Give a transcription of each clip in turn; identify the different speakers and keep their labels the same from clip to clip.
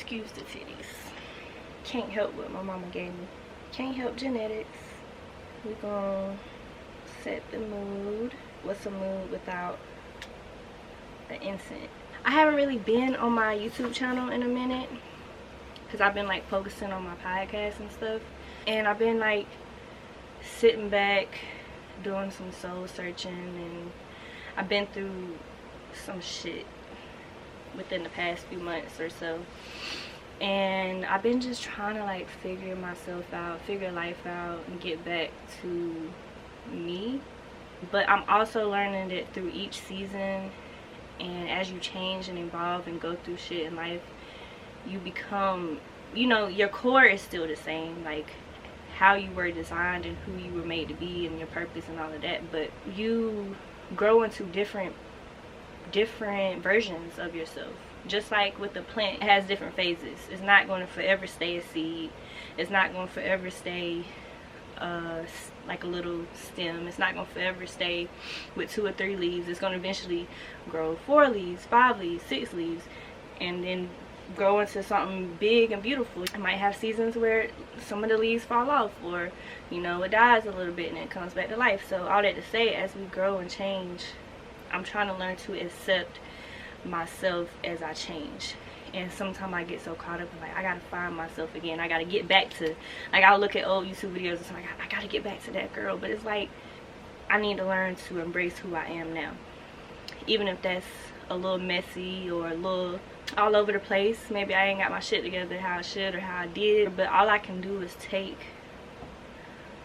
Speaker 1: Excuse the titties. Can't help what my mama gave me. Can't help genetics. We gonna set the mood. What's a mood without the incense? I haven't really been on my YouTube channel in a minute because I've been like focusing on my podcast and stuff, and I've been like sitting back doing some soul searching, and I've been through some shit within the past few months or so, and I've been just trying to like figure myself out, figure life out, and get back to me. But I'm also learning that through each season, and as you change and evolve and go through shit in life, you become, you know, your core is still the same, like how you were designed and who you were made to be and your purpose and all of that, but you grow into different versions of yourself. Just like with the plant, it has different phases. It's not going to forever stay a seed. It's not going to forever stay like a little stem. It's not going to forever stay with 2 or 3 leaves. It's going to eventually grow 4 leaves, 5 leaves, 6 leaves, and then grow into something big and beautiful. It might have seasons where some of the leaves fall off, or you know, it dies a little bit and it comes back to life. So all that to say, as we grow and change, I'm trying to learn to accept myself as I change. And sometimes I get so caught up in like, I gotta find myself again. I gotta get back to, like, I'll look at old YouTube videos and say, like, I gotta get back to that girl. But it's like, I need to learn to embrace who I am now, even if that's a little messy or a little all over the place. Maybe I ain't got my shit together how I should or how I did, but all I can do is take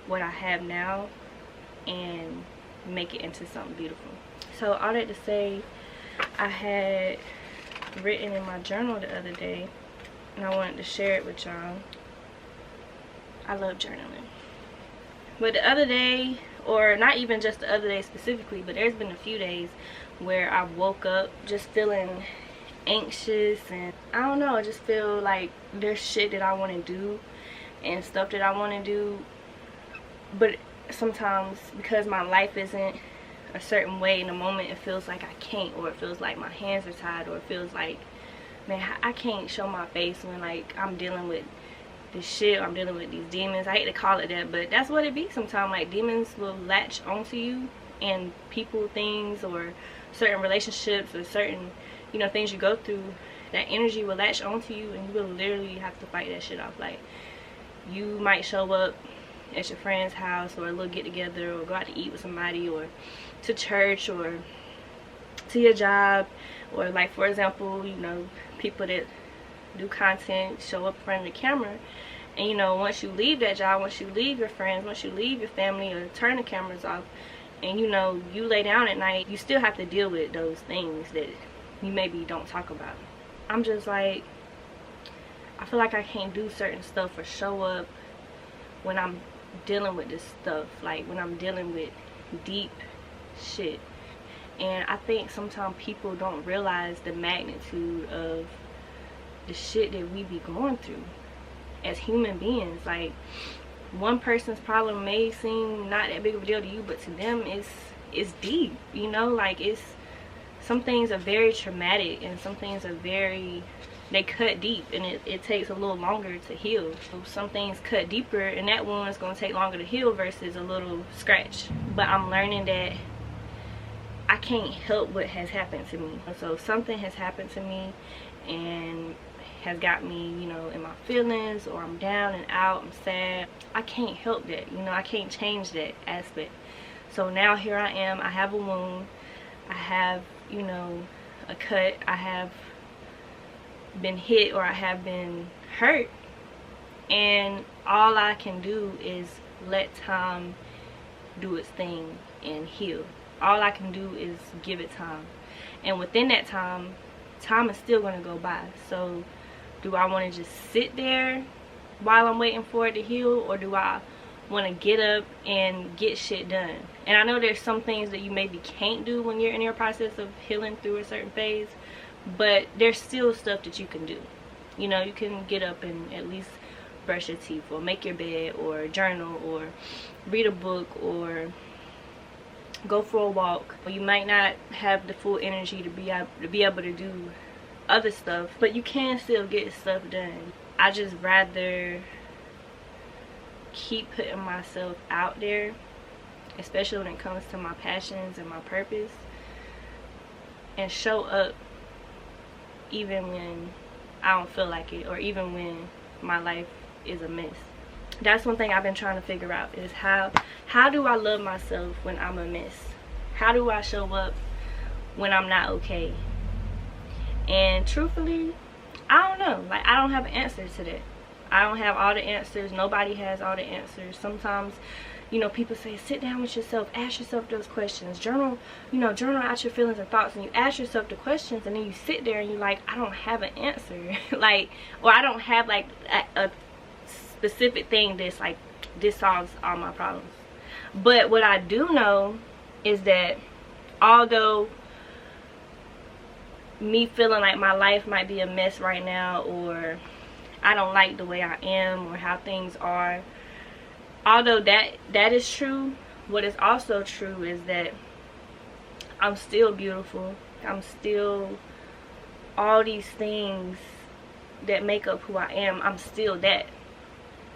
Speaker 1: what I have now and make it into something beautiful. So all that to say, I had written in my journal the other day, and I wanted to share it with y'all. I love journaling. But the other day, or not even just the other day specifically, but there's been a few days where I woke up just feeling anxious, and I don't know, I just feel like there's shit that I want to do and stuff that I want to do, but sometimes because my life isn't a certain way in the moment, it feels like I can't, or it feels like my hands are tied, or it feels like, man, I can't show my face when like I'm dealing with this shit, or I'm dealing with these demons. I hate to call it that, but that's what it be sometimes. Like, demons will latch onto you, and people, things, or certain relationships, or certain, you know, things you go through, that energy will latch onto you, and you will literally have to fight that shit off. Like, you might show up at your friend's house, or a little get together, or go out to eat with somebody, or to church, or to your job, or like, for example, you know, people that do content show up in front of the camera, and you know, once you leave that job, once you leave your friends, once you leave your family, or turn the cameras off, and you know, you lay down at night, you still have to deal with those things that you maybe don't talk about. I'm just like, I feel like I can't do certain stuff or show up when I'm dealing with this stuff, like when I'm dealing with deep shit. And I think sometimes people don't realize the magnitude of the shit that we be going through as human beings. Like, one person's problem may seem not that big of a deal to you, but to them it's deep, you know. Like, it's, some things are very traumatic, and some things are very, they cut deep, and it takes a little longer to heal. So some things cut deeper, and that one is going to take longer to heal versus a little scratch. But I'm learning that I can't help what has happened to me. So if something has happened to me and has got me, you know, in my feelings, or I'm down and out, I'm sad, I can't help that, you know. I can't change that aspect. So now here I am, I have a wound, I have, you know, a cut, I have been hit, or I have been hurt, and all I can do is let time do its thing and heal. All I can do is give it time, and within that time is still going to go by. So do I want to just sit there while I'm waiting for it to heal, or do I want to get up and get shit done? And I know there's some things that you maybe can't do when you're in your process of healing through a certain phase, but there's still stuff that you can do. You know, you can get up and at least brush your teeth, or make your bed, or journal, or read a book, or go for a walk. You might not have the full energy to be able to do other stuff, but you can still get stuff done. I just rather keep putting myself out there, especially when it comes to my passions and my purpose, and show up even when I don't feel like it, or even when my life is a mess. That's one thing I've been trying to figure out, is how do I love myself when I'm a mess? How do I show up when I'm not okay? And truthfully, I don't know. Like, I don't have an answer to that. I don't have all the answers. Nobody has all the answers. Sometimes, you know, people say, sit down with yourself, ask yourself those questions, journal, you know, journal out your feelings and thoughts, and you ask yourself the questions, and then you sit there and you're like, I don't have an answer. Like, or I don't have like a specific thing that's like, this solves all my problems. But what I do know is that although me feeling like my life might be a mess right now, or I don't like the way I am or how things are, although that is true, what is also true is that I'm still beautiful. I'm still all these things that make up who I am. I'm still that,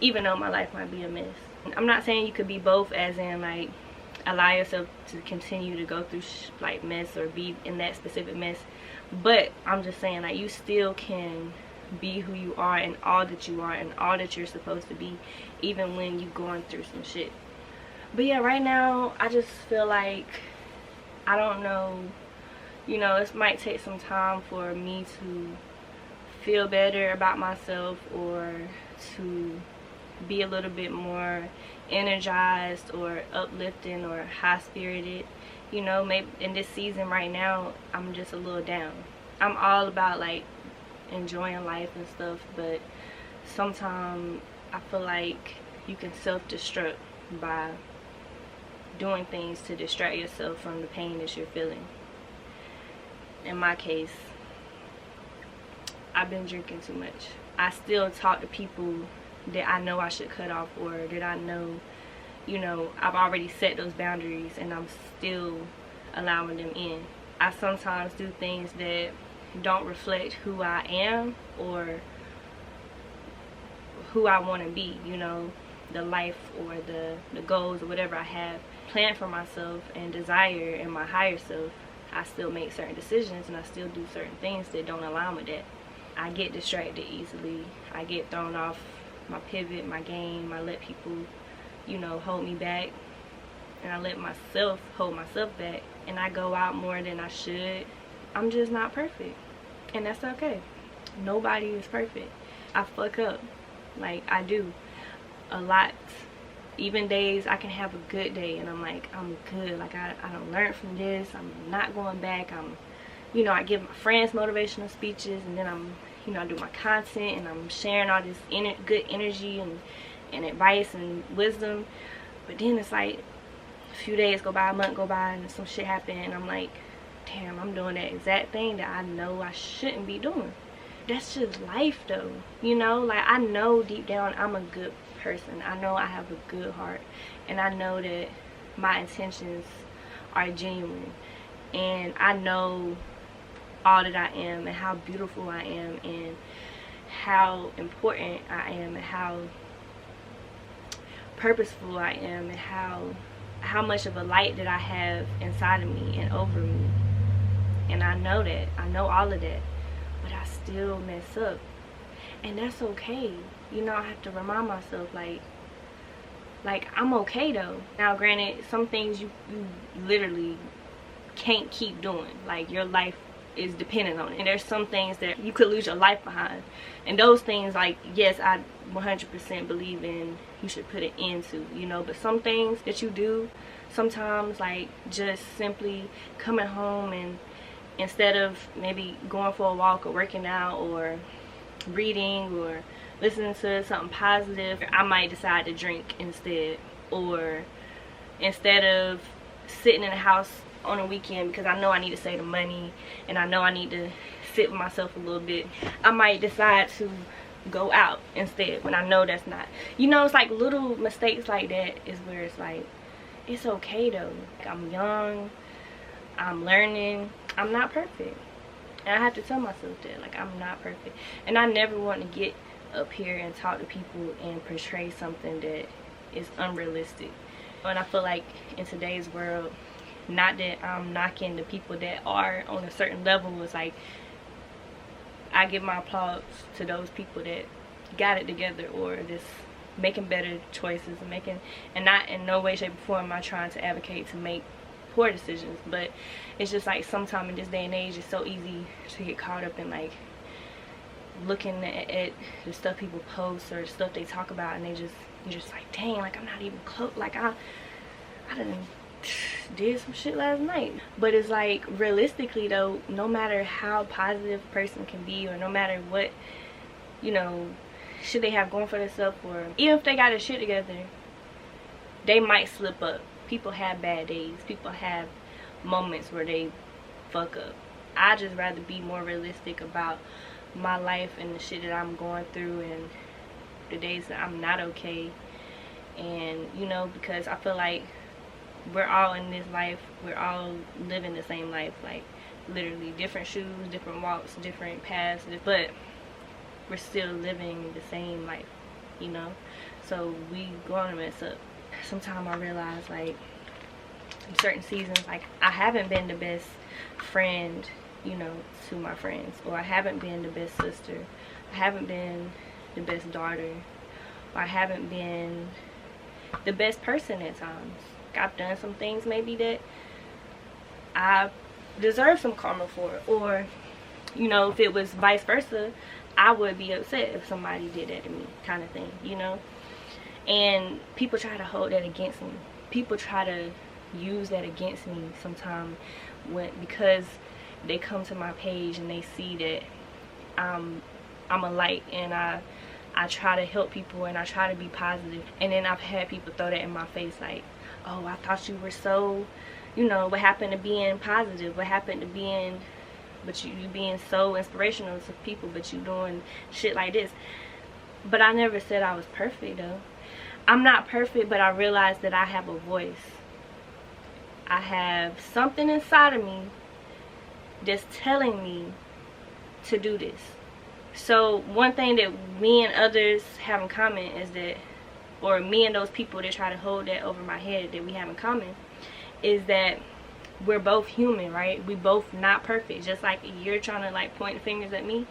Speaker 1: even though my life might be a mess. I'm not saying you could be both, as in like allow yourself to continue to go through like mess or be in that specific mess, but I'm just saying, like, you still can be who you are and all that you are and all that you're supposed to be, even when you're going through some shit. But yeah, right now I just feel like, I don't know, you know, it might take some time for me to feel better about myself, or to be a little bit more energized or uplifting or high-spirited. You know, maybe in this season right now I'm just a little down. I'm all about like enjoying life and stuff, but sometimes I feel like you can self-destruct by doing things to distract yourself from the pain that you're feeling. In my case, I've been drinking too much. I still talk to people that I know I should cut off, or that I know, you know, I've already set those boundaries and I'm still allowing them in. I sometimes do things that don't reflect who I am or who I want to be, you know, the life or the goals or whatever I have planned for myself and desire in my higher self. I still make certain decisions and I still do certain things that don't align with that. I get distracted easily. I get thrown off my pivot, my game. I let people, you know, hold me back, and I let myself hold myself back, and I go out more than I should. I'm just not perfect, and that's okay. Nobody is perfect. I fuck up, like I do a lot. Even days I can have a good day and I'm like, I'm good, like I don't learn from this, I'm not going back. I'm, you know, I give my friends motivational speeches, and then I'm, you know, I do my content and I'm sharing all this good energy and advice and wisdom. But then it's like a few days go by, a month go by, and some shit happen, and I'm like, damn, I'm doing that exact thing that I know I shouldn't be doing. That's just life though, you know. Like, I know deep down I'm a good person. I know I have a good heart, and I know that my intentions are genuine, and I know all that I am and how beautiful I am and how important I am and how purposeful I am and how much of a light that I have inside of me and over me. And I know that. I know all of that. But I still mess up. And that's okay. You know, I have to remind myself, like I'm okay though. Now granted, some things you literally can't keep doing. Like, your life is dependent on it, and there's some things that you could lose your life behind, and those things, like, yes, I 100% believe in you should put an end to, you know. But some things that you do sometimes, like just simply coming home, and instead of maybe going for a walk or working out or reading or listening to something positive, I might decide to drink instead. Or instead of sitting in the house on a weekend because I know I need to save the money and I know I need to sit with myself a little bit, I might decide to go out instead when I know that's not, you know. It's like little mistakes like that is where it's like, it's okay though. I'm young, I'm learning, I'm not perfect, And I have to tell myself that, like, I'm not perfect. And I never want to get up here and talk to people and portray something that is unrealistic. And I feel like in today's world, not that I'm knocking the people that are on a certain level, it's like I give my applause to those people that got it together, or just making better choices and not in no way, shape, or form am I trying to advocate to make poor decisions. But it's just like sometimes in this day and age, it's so easy to get caught up in like looking at the stuff people post or the stuff they talk about, and you're just like, dang, like I'm not even close, like I done did some shit last night. But it's like, realistically though, no matter how positive a person can be, or no matter what, you know, shit they have going for themselves, or even if they got their shit together, they might slip up. People have bad days. People have moments where they fuck up. I just rather be more realistic about my life and the shit that I'm going through, and the days that I'm not okay. And you know, because I feel like we're all in this life, we're all living the same life, like literally different shoes, different walks, different paths, but we're still living the same life, you know. So we gonna mess up. Sometimes I realize, like, in certain seasons, like I haven't been the best friend, you know, to my friends, or I haven't been the best sister, I haven't been the best daughter, or I haven't been the best person at times. I've done some things maybe that I deserve some karma for, or you know, if it was vice versa, I would be upset if somebody did that to me, kind of thing, you know. And people try to hold that against me. People try to use that against me sometimes, because they come to my page and they see that I'm a light, and I try to help people, and I try to be positive. And then I've had people throw that in my face, like, oh, I thought you were so, you know, what happened to being positive? What happened to being, but you being so inspirational to people, but you doing shit like this? But I never said I was perfect though. I'm not perfect, but I realize that I have a voice. I have something inside of me that's telling me to do this. So one thing that me and others have in common is that, or me and those people that try to hold that over my head that we have in common, is that we're both human, right? We both not perfect. Just like you're trying to like point fingers at me,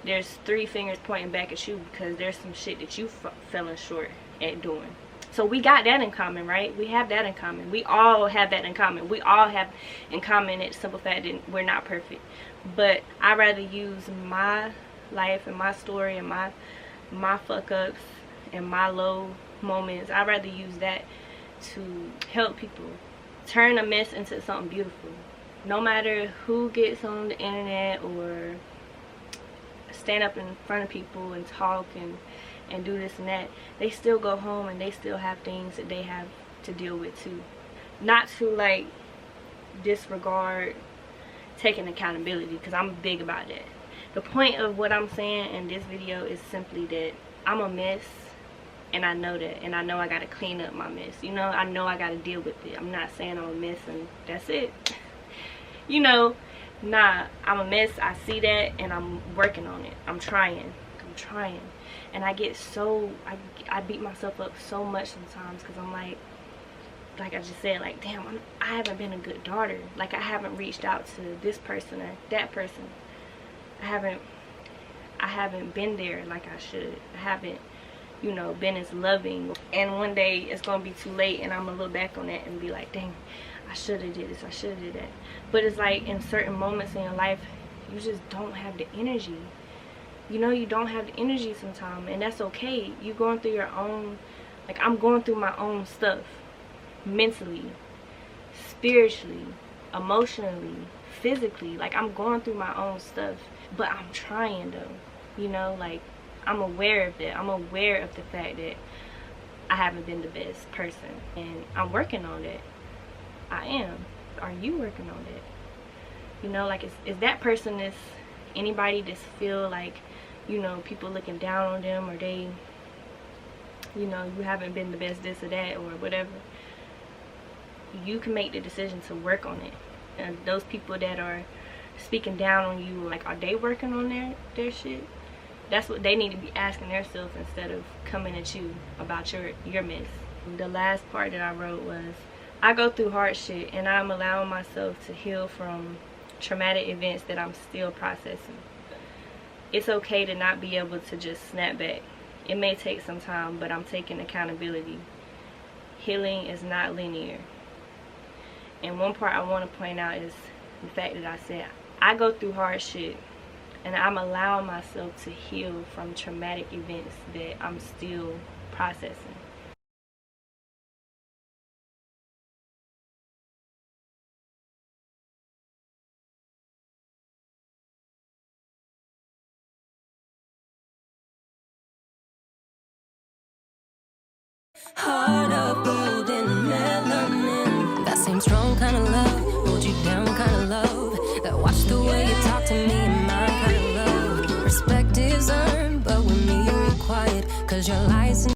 Speaker 1: there's 3 fingers pointing back at you, because there's some shit that you falling short at doing. So we got that in common, right? We have that in common. We all have that in common. We all have in common that simple fact that we're not perfect. But I'd rather use my life and my story and my fuck ups and my low moments, I'd rather use that to help people turn a mess into something beautiful. No matter who gets on the internet or stand up in front of people and talk and do this and that, they still go home and they still have things that they have to deal with too. Not to like disregard taking accountability, because I'm big about that. The point of what I'm saying in this video is simply that I'm a mess, and I know that, and I know I gotta clean up my mess, you know. I know I gotta deal with it. I'm not saying I'm a mess and that's it, you know. Nah, I'm a mess. I see that, and I'm working on it. I'm trying, and I get so I beat myself up so much sometimes, because I'm like I just said, like, damn, I haven't been a good daughter. Like, I haven't reached out to this person or that person. I haven't been there like I should. I haven't, you know, been as loving. And one day it's gonna be too late, and I'm gonna look back on that and be like, dang, I should have did this, I should have did that. But it's like, in certain moments in your life, you just don't have the energy. You know, you don't have the energy sometimes, and that's okay. You're going through your own, like, I'm going through my own stuff, mentally, spiritually, emotionally, physically. Like, I'm going through my own stuff, but I'm trying though, you know. Like, I'm aware of that. I'm aware of the fact that I haven't been the best person, and I'm working on that. I am. Are you working on that? You know, like, is that person is anybody that feel like, you know, people looking down on them, or they, you know, you haven't been the best this or that or whatever. You can make the decision to work on it. And those people that are speaking down on you. Like, are they working on their shit? That's what they need to be asking themselves instead of coming at you about your mess. The last part that I wrote was, I go through hard shit and I'm allowing myself to heal from traumatic events that I'm still processing. It's okay to not be able to just snap back. It may take some time, but I'm taking accountability. Healing is not linear. And one part I want to point out is the fact that I said I go through hard shit and I'm allowing myself to heal from traumatic events that I'm still processing.
Speaker 2: Heart of gold and melanin. That same strong kind of love, hold you down kind of love. That watch the way you talk to me and my kind of love. Respect is earned, but with me required, 'cause your license